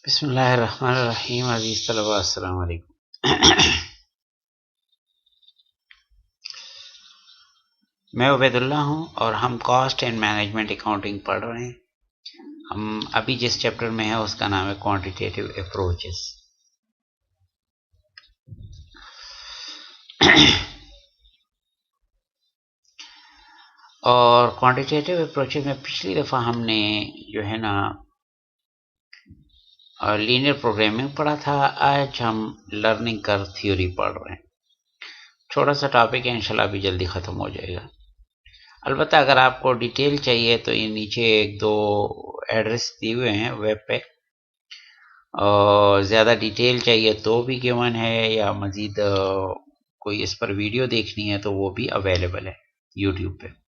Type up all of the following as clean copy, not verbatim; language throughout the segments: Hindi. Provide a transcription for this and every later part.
बिस्मिल्लाहिर्रहमानिर्रहीम। अज़ीज़ तलबा अस्सलाम वालेकुम। मैं उबैदुल्ला हूँ और हम कॉस्ट एंड मैनेजमेंट अकाउंटिंग पढ़ रहे हैं। हम अभी जिस चैप्टर में है उसका नाम है क्वांटिटेटिव अप्रोचेस। और क्वांटिटेटिव अप्रोचेस में पिछली दफ़ा हमने जो है ना लीनियर प्रोग्रामिंग पढ़ा था। आज हम लर्निंग कर्व थ्योरी पढ़ रहे हैं। छोटा सा टॉपिक है, इंशाल्लाह अभी जल्दी ख़त्म हो जाएगा। अलबत्ता अगर आपको डिटेल चाहिए तो ये नीचे एक दो एड्रेस दिए हुए हैं वेब पे, और ज़्यादा डिटेल चाहिए तो भी गिवन है, या मज़ीद कोई इस पर वीडियो देखनी है तो वो भी अवेलेबल है यूट्यूब पे।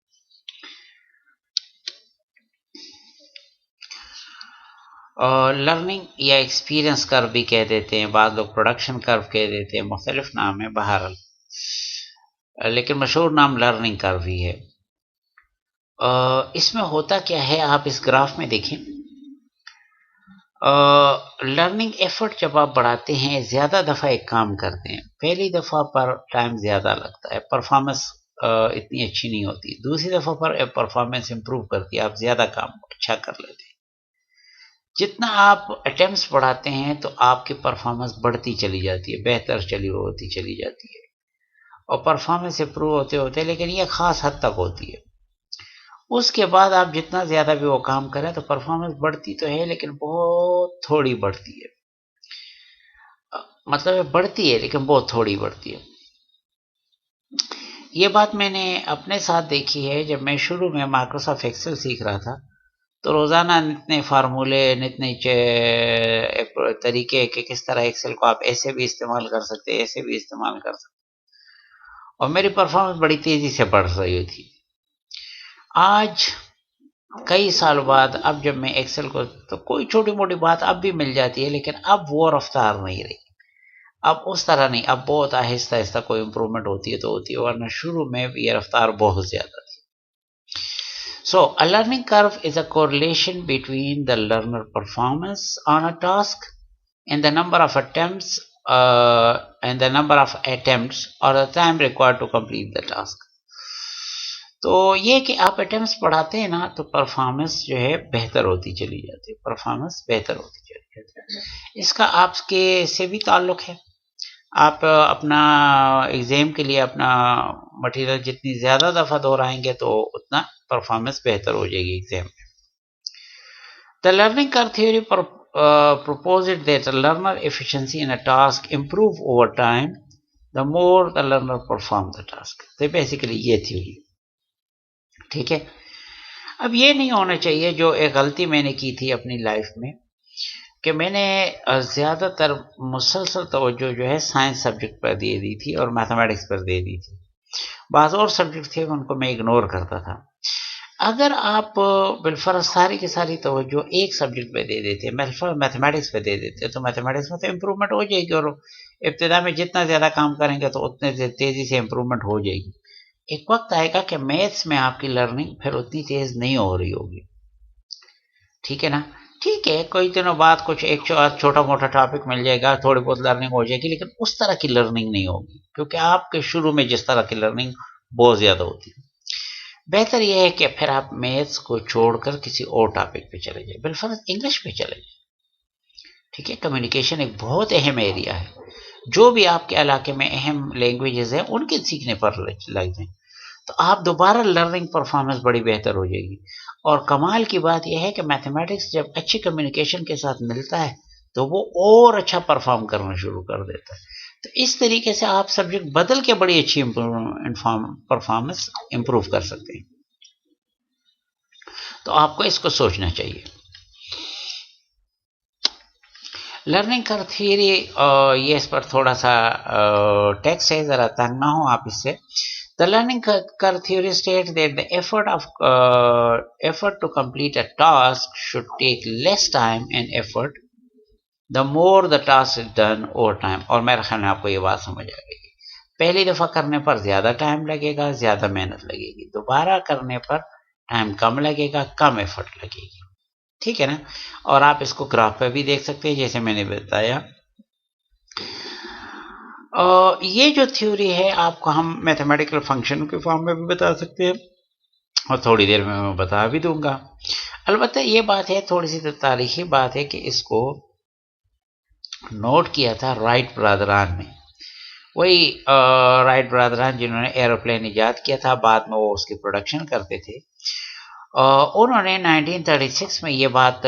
और लर्निंग या एक्सपीरियंस कर्व भी कह देते हैं, बाद लोग प्रोडक्शन कर्व कह देते हैं, मुख्तलिफ नाम है बहरहाल, लेकिन मशहूर नाम लर्निंग कर्व ही है। इसमें होता क्या है, आप इस ग्राफ में देखें। लर्निंग एफर्ट जब आप बढ़ाते हैं, ज़्यादा दफ़ा एक काम करते हैं, पहली दफ़ा पर टाइम ज़्यादा लगता है, परफॉर्मेंस इतनी अच्छी नहीं होती, दूसरी दफ़ा पर परफॉर्मेंस इंप्रूव करती है, आप ज़्यादा काम अच्छा कर लेते हैं। जितना आप अटेम्प्ट्स बढ़ाते हैं तो आपकी परफॉर्मेंस बढ़ती चली जाती है, बेहतर होती चली जाती है, और परफॉर्मेंस इंप्रूव होते होते, लेकिन ये ख़ास हद तक होती है। उसके बाद आप जितना ज़्यादा भी वो काम करें तो परफॉर्मेंस बढ़ती तो है, लेकिन बहुत थोड़ी बढ़ती है। मतलब बढ़ती है लेकिन बहुत थोड़ी बढ़ती है। ये बात मैंने अपने साथ देखी है। जब मैं शुरू में माइक्रोसॉफ्ट एक्सेल सीख रहा था तो रोज़ाना नित नए फार्मूले, नित नए तरीके कि किस तरह एक्सेल को आप ऐसे भी इस्तेमाल कर सकते, ऐसे भी इस्तेमाल कर सकते, और मेरी परफॉर्मेंस बड़ी तेज़ी से बढ़ रही थी। आज कई साल बाद अब जब मैं एक्सेल को, तो कोई छोटी मोटी बात अब भी मिल जाती है, लेकिन अब वो रफ्तार नहीं रही, अब उस तरह नहीं, अब बहुत आहिस्ता आहिस्ता कोई इम्प्रूवमेंट होती है तो होती है, वरना शुरू में ये रफ्तार बहुत ज़्यादा थी। So, a learning curve is a correlation between the learner performance on a task and the number of attempts or the time required to complete the task. तो ये कि आप अटेम्प्ट्स बढ़ाते हैं ना तो परफॉर्मेंस जो है बेहतर होती चली जाती है, परफॉर्मेंस बेहतर होती चली जाती है। इसका आपके से भी ताल्लुक है। आप अपना एग्ज़ाम के लिए अपना मटेरियल जितनी ज़्यादा दफ़ा दोहराएंगे तो उतना परफॉर्मेंस बेहतर हो जाएगी एग्ज़ाम में। The learning curve theory proposed that the learner efficiency in a task improve over time the more the learner perform the task. तो बेसिकली ये थ्योरी, ठीक है। अब ये नहीं होना चाहिए जो एक गलती मैंने की थी अपनी लाइफ में, कि मैंने ज़्यादातर मुसलसल तवज्जो जो है साइंस सब्जेक्ट पर दे दी थी और मैथमेटिक्स पर दे दी थी। बाज़ और सब्जेक्ट थे उनको मैं इग्नोर करता था। अगर आप बिलफर्ज सारी की सारी तवज्जो एक सब्जेक्ट पे दे देते, मैथमेटिक्स पे दे देते, तो मैथमेटिक्स में तो इम्प्रूवमेंट हो जाएगी, और इब्तिदा में जितना ज़्यादा काम करेंगे तो उतने तेज़ी से इम्प्रूवमेंट हो जाएगी। एक वक्त आएगा कि मैथ्स में आपकी लर्निंग फिर उतनी तेज़ नहीं हो रही होगी, ठीक है ना। ठीक है, कोई दिनों बाद कुछ एक छोटा मोटा टॉपिक मिल जाएगा, थोड़ी बहुत लर्निंग हो जाएगी, लेकिन उस तरह की लर्निंग नहीं होगी, क्योंकि आपके शुरू में जिस तरह की लर्निंग बहुत ज़्यादा होती है। बेहतर यह है कि फिर आप मैथ्स को छोड़कर किसी और टॉपिक पे चले जाए, बिलफर्ज इंग्लिश पे चले जाए, ठीक है। कम्युनिकेशन एक बहुत अहम एरिया है, जो भी आपके इलाके में अहम लैंग्वेजेस हैं उनके सीखने पर लग जाए, तो आप दोबारा लर्निंग परफॉर्मेंस बड़ी बेहतर हो जाएगी। और कमाल की बात यह है कि मैथमेटिक्स जब अच्छी कम्युनिकेशन के साथ मिलता है तो वो और अच्छा परफॉर्म करना शुरू कर देता है। तो इस तरीके से आप सब्जेक्ट बदल के बड़ी अच्छी परफॉर्मेंस इंप्रूव कर सकते हैं। तो आपको इसको सोचना चाहिए। लर्निंग कर्व थ्योरी, ये इस पर थोड़ा सा टेक्स्ट है, ज़रा तंग ना हो आप इससे। The learning curve theory states that the effort to complete a task should take less time and effort the more the task is done over time. और मेरे ख्याल में आपको ये बात समझ आ गई। पहली दफ़ा करने पर ज़्यादा टाइम लगेगा, ज़्यादा मेहनत लगेगी, दोबारा करने पर टाइम कम लगेगा, कम एफर्ट लगेगी, ठीक है ना। और आप इसको ग्राफ पे भी देख सकते हैं जैसे मैंने बताया। ये जो थ्योरी है आपको हम मैथमेटिकल फंक्शन के फॉर्म में भी बता सकते हैं और थोड़ी देर में मैं बता भी दूंगा। अलबत्ता ये बात है, थोड़ी सी तो तारीखी बात है कि इसको नोट किया था राइट ब्रदरान ने। वही राइट ब्रदरान जिन्होंने एरोप्लेन इजाद किया था, बाद में वो उसकी प्रोडक्शन करते थे। उन्होंने 1936 में ये बात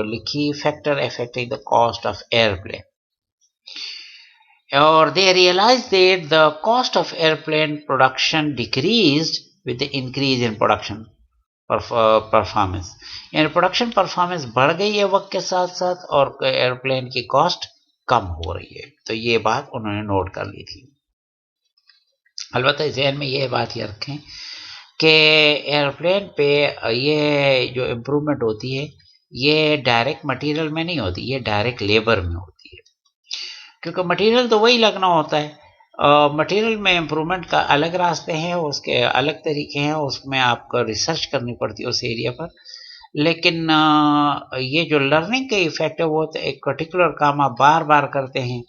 लिखी, factor affecting the cost of airplane, और they realized that the cost of airplane production decreased with the increase in production performance। यानी प्रोडक्शन परफॉर्मेंस बढ़ गई है वक्त के साथ साथ और एयरप्लेन की कॉस्ट कम हो रही है। तो ये बात उन्होंने नोट कर ली थी। अलबत्ता ज़हन में ये बात याद रखें कि एयरप्लेन पे ये जो इम्प्रूवमेंट होती है ये डायरेक्ट मटेरियल में नहीं होती, ये डायरेक्ट लेबर में होती है, क्योंकि मटेरियल तो वही लगना होता है। मटेरियल में इम्प्रूवमेंट का अलग रास्ते हैं, उसके अलग तरीके हैं, उसमें आपको रिसर्च करनी पड़ती है उस एरिया पर। लेकिन ये जो लर्निंग का इफेक्ट है वो तो एक पर्टिकुलर काम आप बार बार करते हैं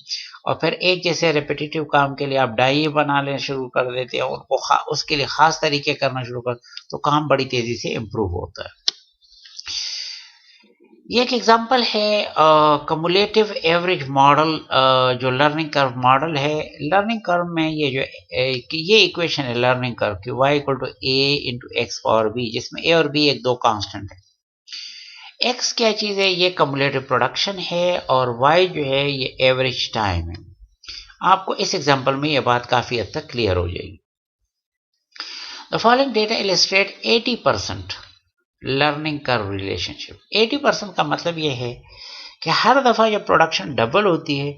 और फिर एक जैसे रिपीटेटिव काम के लिए आप डायरी बनाने शुरू कर देते हैं, उनको उसके लिए खास तरीके करना शुरू कर, तो काम बड़ी तेजी से इम्प्रूव होता है। ये एक एग्जांपल है कम्युलेटिव एवरेज मॉडल, जो लर्निंग कर्व मॉडल है। लर्निंग कर्व में ये जो ये इक्वेशन है लर्निंग कर्व की, y equal to a into x power b, जिसमें a और b एक दो कांस्टेंट है। x क्या चीज़ है, ये कम्युलेटिव प्रोडक्शन है, और y जो है ये एवरेज टाइम है। आपको इस एग्जांपल में ये बात काफ़ी हद तक क्लियर हो जाएगी। The following data illustrate 80% learning curve relationship. 80% का मतलब यह है कि हर दफ़ा जब प्रोडक्शन डबल होती है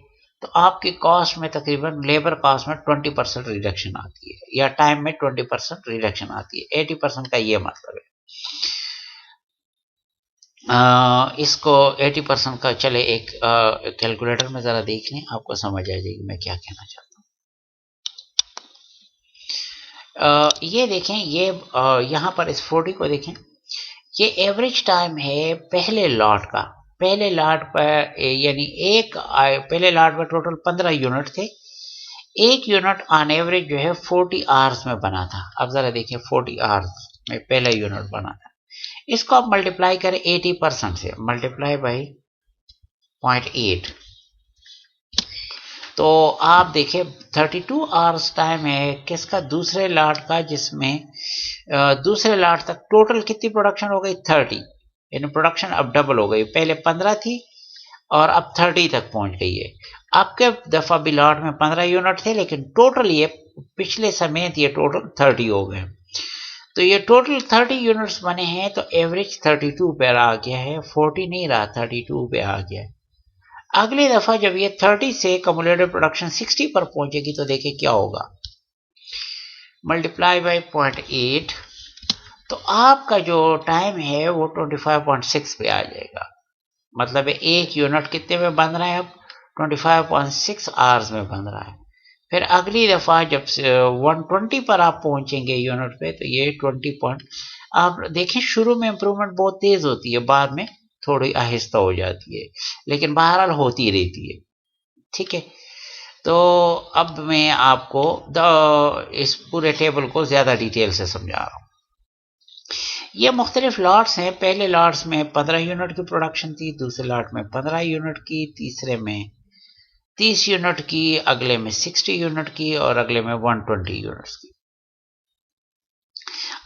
तो आपकी कॉस्ट में तकरीबन लेबर कॉस्ट में 20% रिडक्शन आती है, या टाइम में 20% रिडक्शन आती है। 80% का ये मतलब है। इसको 80% का चले एक कैलकुलेटर में ज़रा देख लें, आपको समझ आ जाएगी मैं क्या कहना चाहता हूँ। ये देखें, ये यहाँ पर इस 40 को देखें, ये एवरेज टाइम है पहले लॉट का। पहले लॉट पर यानी पहले लॉट पर टोटल 15 यूनिट थे। एक यूनिट ऑन एवरेज जो है 40 आवर्स में बना था। अब जरा देखिए 40 आवर्स में पहला यूनिट बना था। इसको आप मल्टीप्लाई करें 80% से, मल्टीप्लाई बाई 0.8, तो आप देखिए 32 आवर्स टाइम है किसका, दूसरे लॉट का, जिसमें दूसरे लॉट तक टोटल कितनी प्रोडक्शन हो गई 30, यानी प्रोडक्शन अब डबल हो गई। पहले 15 थी और अब 30 तक पहुंच गई है। अब के दफा भी लॉट में 15 यूनिट थे, लेकिन टोटल ये पिछले समेत ये टोटल 30 हो गए। तो ये टोटल 30 यूनिट्स बने हैं, तो एवरेज 32 पे आ गया है, 40 नहीं रहा, 32 पे आ गया है। अगली दफा जब ये 30 से कम्युलेटिव प्रोडक्शन 60 पर पहुंचेगी तो देखिए क्या होगा, मल्टीप्लाई बाई 0.8, तो आपका जो टाइम है वो 25.6 पे आ जाएगा। मतलब एक यूनिट कितने में बन रहा है, अब 25.6 आवर्स में बन रहा है। फिर अगली दफा जब 120 पर आप पहुंचेंगे यूनिट पे, तो ये 20 आप देखें शुरू में इंप्रूवमेंट बहुत तेज होती है, बाद में थोड़ी आहिस्ता हो जाती है, लेकिन बहरहाल होती रहती है। ठीक है, तो अब मैं आपको इस पूरे टेबल को ज़्यादा डिटेल से समझा रहा हूँ। ये मुख्तलिफ लॉट्स हैं। पहले लॉट्स में 15 यूनिट की प्रोडक्शन थी, दूसरे लॉट में 15 यूनिट की, तीसरे में 30 यूनिट की, अगले में 60 यूनिट की और अगले में 120 यूनिट्स की।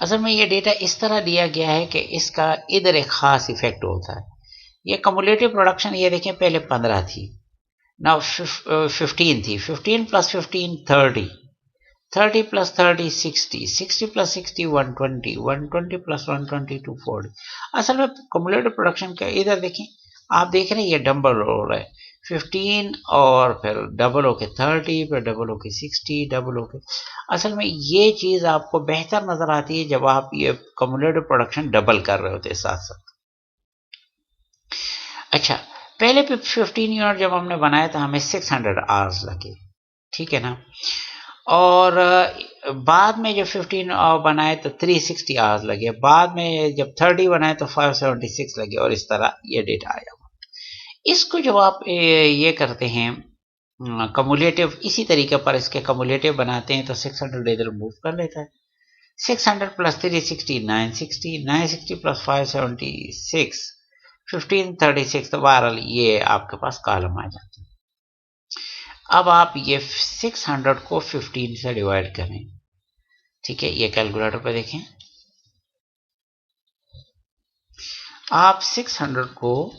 असल में ये डेटा इस तरह दिया गया है कि इसका इधर एक खास इफेक्ट होता है। ये कम्युलेटिव प्रोडक्शन ये देखें पहले 15 थी, नाउ 15 थी, 15 प्लस 15 30, 30 प्लस 30 60, 60 प्लस 60 120, 120 प्लस 120 240। असल में कम्युलेटिव प्रोडक्शन का इधर देखें, आप देख रहे हैं ये डबल हो रहा है, 15 और फिर डबल होके 30, फिर डबल होके 60, डबल होके। असल में ये चीज़ आपको बेहतर नज़र आती है जब आप ये कम्युलेटिव प्रोडक्शन डबल कर रहे होते हैं साथ साथ। अच्छा, पहले 15 यूनिट जब हमने बनाया था हमें 600 आवर्स लगे, ठीक है ना। और बाद में जब 15 बनाए तो 360 आवर्स लगे, बाद में जब 30 बनाए तो 576 लगे, और इस तरह ये डेटा आया। इसको जब आप ये करते हैं कम्युलेटिव, इसी तरीके पर इसके कम्युलेटिव बनाते हैं तो 600 इधर मूव कर लेता है। 600 प्लस 360 960, 960 प्लस 576 1536, तो बहरहाल ये आपके पास कॉलम आ जाते हैं। अब आप ये 600 को 15 से डिवाइड करें, ठीक है। ये कैलकुलेटर पे देखें, आप 600 को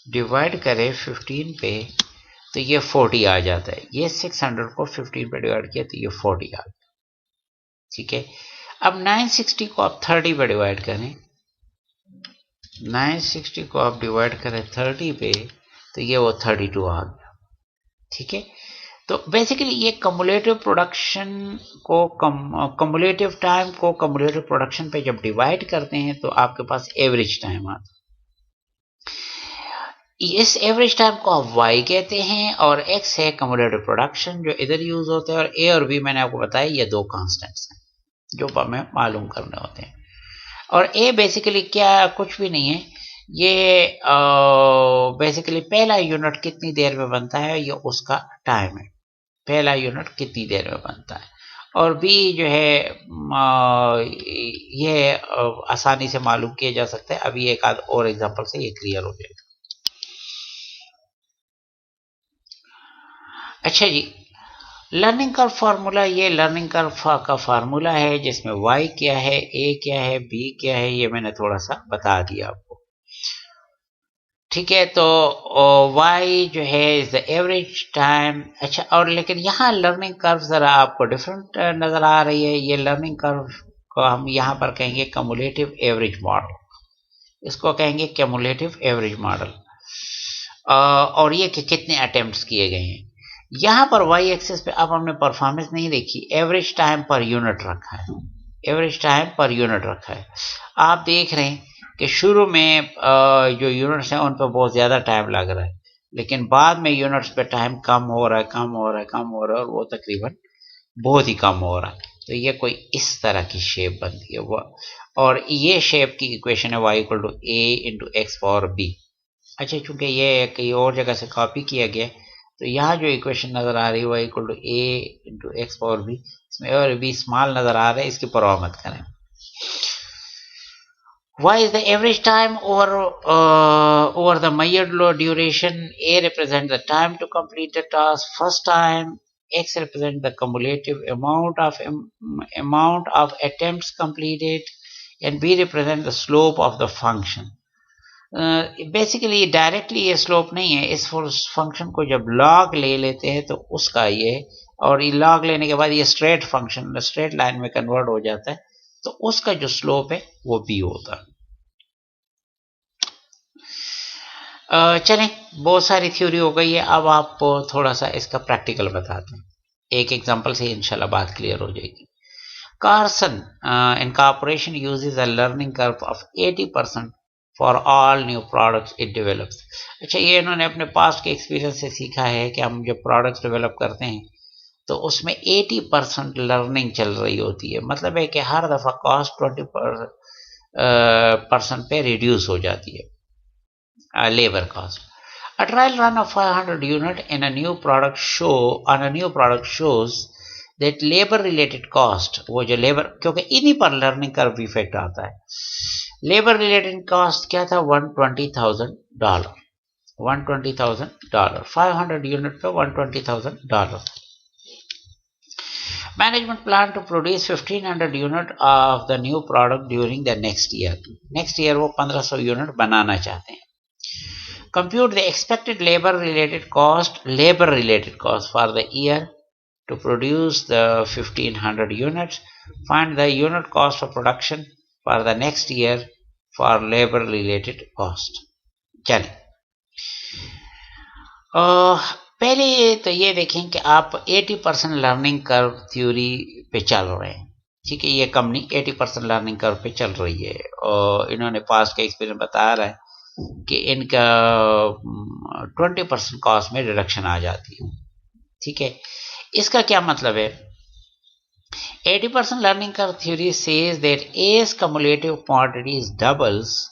डिवाइड करें 15 पे तो ये 40 आ जाता है। ये 600 को 15 पे डिवाइड किया तो ये 40 आ गया, ठीक है। अब 960 को आप 30 पे डिवाइड करें, 960 को आप डिवाइड करें 30 पे तो ये वो 32 आ गया, ठीक है। तो बेसिकली ये कम्युलेटिव प्रोडक्शन को कम्युलेटिव टाइम को कम्युलेटिव प्रोडक्शन पे जब डिवाइड करते हैं तो आपके पास एवरेज टाइम आता है। इस एवरेज टाइम को आप y कहते हैं, और x है कम्युलेटिव प्रोडक्शन जो इधर यूज होते हैं, और a और b मैंने आपको बताया ये दो कांस्टेंट्स हैं जो हमें मालूम करने होते हैं। और a बेसिकली क्या, कुछ भी नहीं है, ये बेसिकली पहला यूनिट कितनी देर में बनता है ये उसका टाइम है, पहला यूनिट कितनी देर में बनता है। और b जो है ये आसानी से मालूम किया जा सकता है। अभी एक आध और एग्जांपल से ये क्लियर हो जाएगा। अच्छा जी, लर्निंग कर्व फार्मूला, ये लर्निंग कर्व का फार्मूला है जिसमें y क्या है, a क्या है, b क्या है, ये मैंने थोड़ा सा बता दिया आपको, ठीक है। तो y जो है इज द एवरेज टाइम। अच्छा, और लेकिन यहाँ लर्निंग कर्व जरा आपको डिफरेंट नजर आ रही है। ये लर्निंग कर्व को हम यहाँ पर कहेंगे कम्युलेटिव एवरेज मॉडल, इसको कहेंगे कम्युलेटिव एवरेज मॉडल। और ये कि कितने अटेम्प्ट्स किए गए हैं। यहाँ पर वाई एक्सिस पे अब हमने परफॉर्मेंस नहीं देखी, एवरेज टाइम पर यूनिट रखा है, एवरेज टाइम पर यूनिट रखा है। आप देख रहे हैं कि शुरू में जो यूनिट्स हैं उन पर बहुत ज़्यादा टाइम लग रहा है, लेकिन बाद में यूनिट्स पे टाइम कम हो रहा है, कम हो रहा है, कम हो रहा है, और वो तकरीबन बहुत ही कम हो रहा है। तो ये कोई इस तरह की शेप बनती है वो, और ये शेप की इक्वेशन है y equal to a into x power b। अच्छा, चूंकि ये कहीं और जगह से कॉपी किया गया, तो यहाँ जो इक्वेशन नजर आ रही है y equal to a into x power b, इसमें और b स्मॉल नजर आ रहा है, इसकी परवाह मत करें। y is the average time over the measured duration. A represents the time to complete the task first time, x represents the cumulative amount of attempts completed, and b represents the slope of the function. Basically directly ये स्लोप नहीं है, इस फंक्शन को जब लॉग ले लेते हैं तो उसका ये, और ये लॉग लेने के बाद ये स्ट्रेट फंक्शन स्ट्रेट लाइन में कन्वर्ट हो जाता है, तो उसका जो स्लोप है वो b होता है। चलें, बहुत सारी थ्योरी हो गई है, अब आप थोड़ा सा इसका प्रैक्टिकल बताते हैं। एक एग्जांपल से इंशाल्लाह बात क्लियर हो जाएगी। Carson Incorporation uses a learning curve of 80% for all new products it develops. अच्छा, ये इन्होंने अपने पास्ट के एक्सपीरियंस से सीखा है कि हम जब प्रोडक्ट्स डेवलप करते हैं तो उसमें 80% लर्निंग चल रही होती है। मतलब है कि हर दफ़ा कॉस्ट 20% पे रिड्यूस हो जाती है, labor cost. A trial run of 500 unit in a new product shows that labor related cost, वो जो labor, क्योंकि इन्हीं पर learning curve effect आता है, labor related cost क्या था, $120,000, $120,000, 500 unit पे $120,000. Management plan to produce 1500 unit of the new product during the next year. Next year वो 1500 unit बनाना चाहते हैं. Compute the expected labor related cost for the year to produce the 1500 units. Find the unit cost of production for the next year for labor related cost. चलें, पहले तो ये देखें कि आप 80% लर्निंग कर्व थ्योरी पे चल रहे हैं, ठीक है। ये कंपनी 80% लर्निंग कर्व पे चल रही है, और इन्होंने पास्ट का एक्सपीरियंस बता रहा है कि इनका 20% कॉस्ट में रिडक्शन आ जाती है, ठीक है। इसका क्या मतलब है 80% learning curve theory says that A's cumulative quantities doubles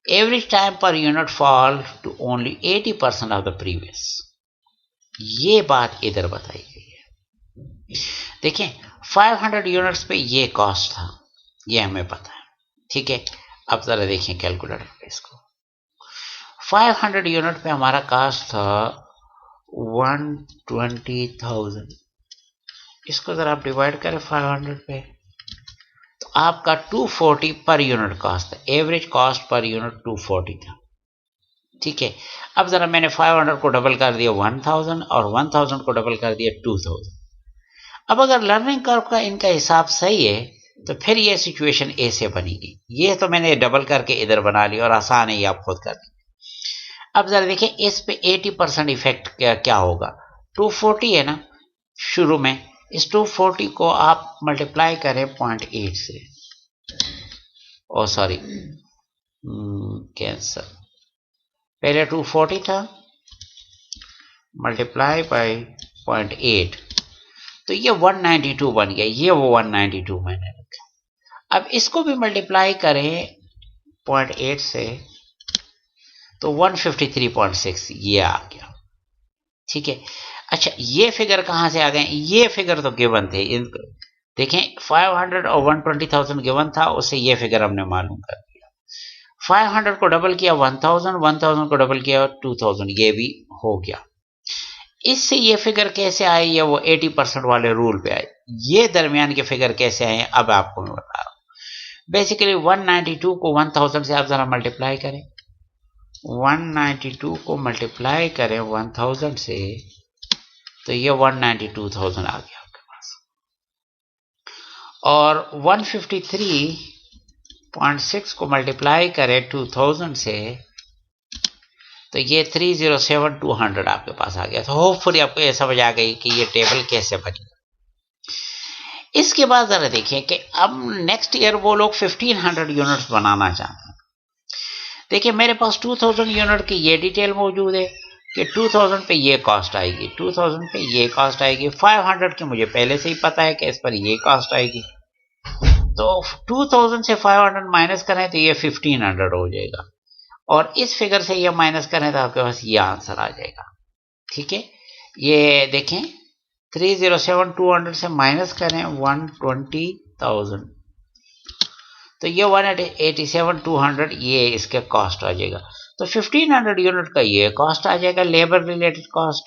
every time per unit fall to only 80% of the previous. ये बात इधर बताई गई है। देखें 500 यूनिट्स पे ये कॉस्ट था, ये हमें पता है, ठीक है। अब जरा देखें कैलकुलेटर पे इसको। 500 यूनिट पे हमारा कॉस्ट था 120,000। इसको जरा आप डिवाइड करें 500 पे, तो आपका 240 पर यूनिट कॉस्ट था। एवरेज कॉस्ट पर यूनिट 240 था, ठीक है। अब जरा मैंने 500 को डबल कर दिया 1000 और 1000 को डबल कर दिया 2000। अब अगर लर्निंग कर्व का इनका हिसाब सही है तो फिर ये सिचुएशन ए से बनेगी। ये तो मैंने डबल करके इधर बना लिया और आसान है, ये आप खुद कर लीजिए। अब जरा देखिए इस पे 80% इफेक्ट क्या होगा। 240 है ना शुरू में, इस 240 को आप मल्टीप्लाई करें 0.8 से। ओ सॉरी, कैंसर, पहले 240 था मल्टीप्लाई बाय 0.8, तो ये 192 बन गया। ये वो 192 मैंने रखा। अब इसको भी मल्टीप्लाई करें 0.8 से तो 153.6 ये आ गया, ठीक है। अच्छा ये फिगर कहां से आ गए? ये फिगर तो गिवन थे, देखें 500 और 120,000 गिवन था, उससे ये फिगर हमने मालूम कर दिया। 500 को डबल किया 1000, 1000 को डबल किया 2000, ये भी हो गया। इससे ये फिगर कैसे आए? ये वो 80% वाले रूल पे आए। ये दरमियान के फिगर कैसे आए अब आपको मैं बता रहा हूं। बेसिकली 192 को 1000 से आप जरा मल्टीप्लाई करें, 192 को मल्टीप्लाई करें 1000 से तो ये 192,000 आ गया आपके पास। और 153.6 को मल्टीप्लाई करें 2000 से तो ये 307,200 आपके पास आ गया। तो होपफुली आपको ये समझ आ गई कि ये टेबल कैसे बनी। इसके बाद जरा देखिए कि अब नेक्स्ट ईयर वो लोग 1500 यूनिट्स बनाना चाहते हैं। देखिए मेरे पास 2000 यूनिट की ये डिटेल मौजूद है कि 2000 पे ये कॉस्ट आएगी, 2000 पे ये कॉस्ट आएगी। 500 की मुझे पहले से ही पता है कि इस पर ये कॉस्ट आएगी। तो 2000 से 500 माइनस करें तो ये 1500 हो जाएगा, और इस फिगर से ये माइनस करें तो आपके पास ये आंसर आ जाएगा, ठीक है। ये देखें 307,200 से माइनस करें 120,000 तो ये 187,200 ये इसके कॉस्ट आ जाएगा। तो 1500 यूनिट का ये कॉस्ट आ जाएगा, लेबर रिलेटेड कॉस्ट,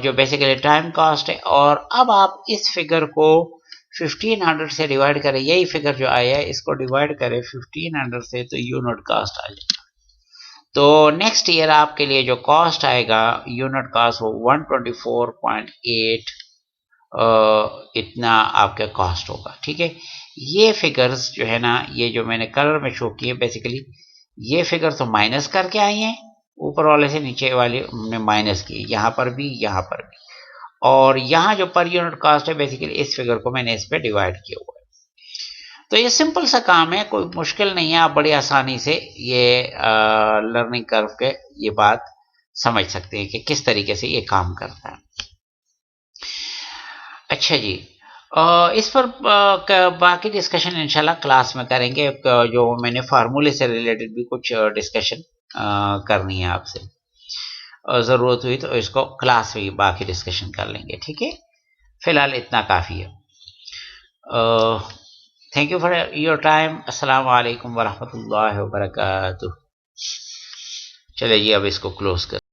जो बेसिकली टाइम कॉस्ट है। और अब आप इस फिगर को 1500 से डिवाइड करें, यही फिगर जो आया है इसको डिवाइड करें 1500 से तो यूनिट कॉस्ट आ जाएगा। तो नेक्स्ट ईयर आपके लिए जो कॉस्ट आएगा यूनिट कॉस्ट वो 124.8 इतना आपका कॉस्ट होगा, ठीक है। ये फिगर्स जो है ना, ये जो मैंने कलर में शो किए, बेसिकली ये फिगर तो माइनस करके आई हैं, ऊपर वाले से नीचे वाले हमने माइनस किए, यहाँ पर भी यहाँ पर भी। और यहाँ जो पर यूनिट कॉस्ट है बेसिकली इस फिगर को मैंने इस पे डिवाइड किया हुआ है। तो ये सिंपल सा काम है, कोई मुश्किल नहीं है, आप बड़ी आसानी से ये लर्निंग कर्व के ये बात समझ सकते हैं कि किस तरीके से ये काम करता है। अच्छा जी, इस पर बाकी डिस्कशन इंशाल्लाह क्लास में करेंगे। जो मैंने फार्मूले से रिलेटेड भी कुछ डिस्कशन करनी है आपसे, ज़रूरत हुई तो इसको क्लास में बाकी डिस्कशन कर लेंगे, ठीक है। फिलहाल इतना काफ़ी है। Thank you for your time. अस्सलाम वालेकुम वरहमतुल्लाहि वबरकातुहू। चलिए जी अब इसको क्लोज कर